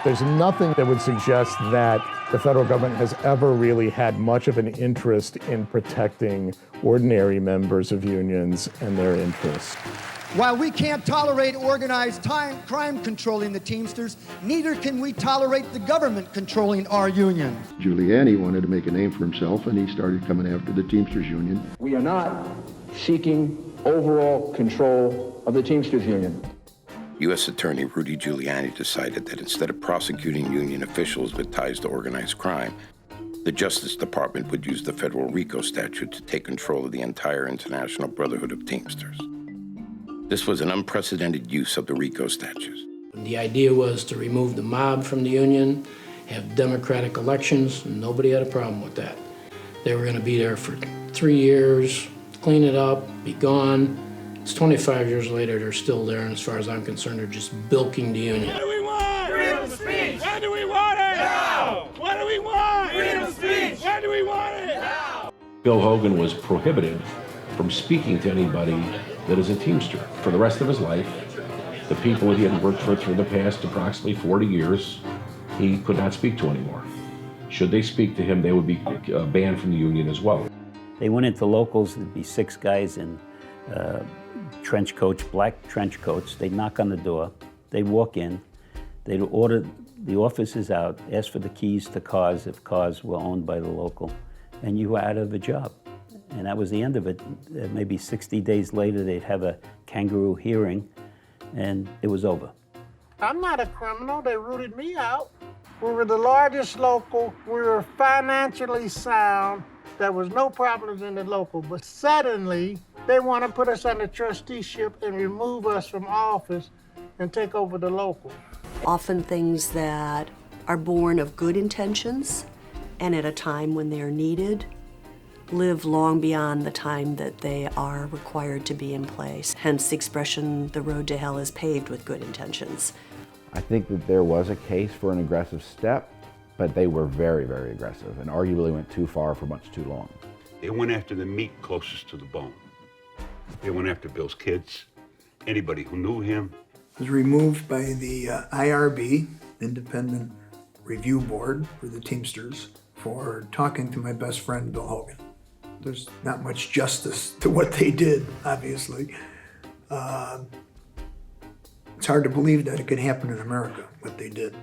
There's nothing that would suggest that the federal government has ever really had much of an interest in protecting ordinary members of unions and their interests. While we can't tolerate organized crime controlling the Teamsters, neither can we tolerate the government controlling our union. Giuliani wanted to make a name for himself, and he started coming after the Teamsters union. We are not seeking overall control of the Teamsters union. US Attorney Rudy Giuliani decided that instead of prosecuting union officials with ties to organized crime, the Justice Department would use the Federal RICO statute to take control of the entire International Brotherhood of Teamsters. This was an unprecedented use of the RICO statutes. The idea was to remove the mob from the union, have democratic elections, and nobody had a problem with that. They were going to be there for 3 years, clean it up, be gone. It's 25 years later, they're still there, and as far as I'm concerned, they're just bilking the union. What do we want? Freedom of speech! When do we want it? Now! What do we want? Freedom of speech! When do we want it? Now! Bill Hogan was prohibited from speaking to anybody that is a Teamster for the rest of his life. The people that he had worked for the past approximately 40 years, he could not speak to anymore. Should they speak to him, they would be banned from the union as well. They went into locals, there'd be 6 guys in trench coats, black trench coats. They'd knock on the door, they'd walk in, they'd order the officers out, ask for the keys to cars if cars were owned by the local, and you were out of a job. And that was the end of it. Maybe 60 days later, they'd have a kangaroo hearing, and it was over. I'm not a criminal. They rooted me out. We were the largest local. We were financially sound. There was no problems in the local. But suddenly, they want to put us under trusteeship and remove us from office and take over the local. Often things that are born of good intentions and at a time when they're needed live long beyond the time that they are required to be in place. Hence the expression, the road to hell is paved with good intentions. I think that there was a case for an aggressive step, but they were very, very aggressive and arguably went too far for much too long. They went after the meat closest to the bone. They went after Bill's kids, anybody who knew him. Was removed by the IRB, Independent Review Board for the Teamsters, for talking to my best friend, Bill Hogan. There's not much justice to what they did, obviously. It's hard to believe that it could happen in America, what they did.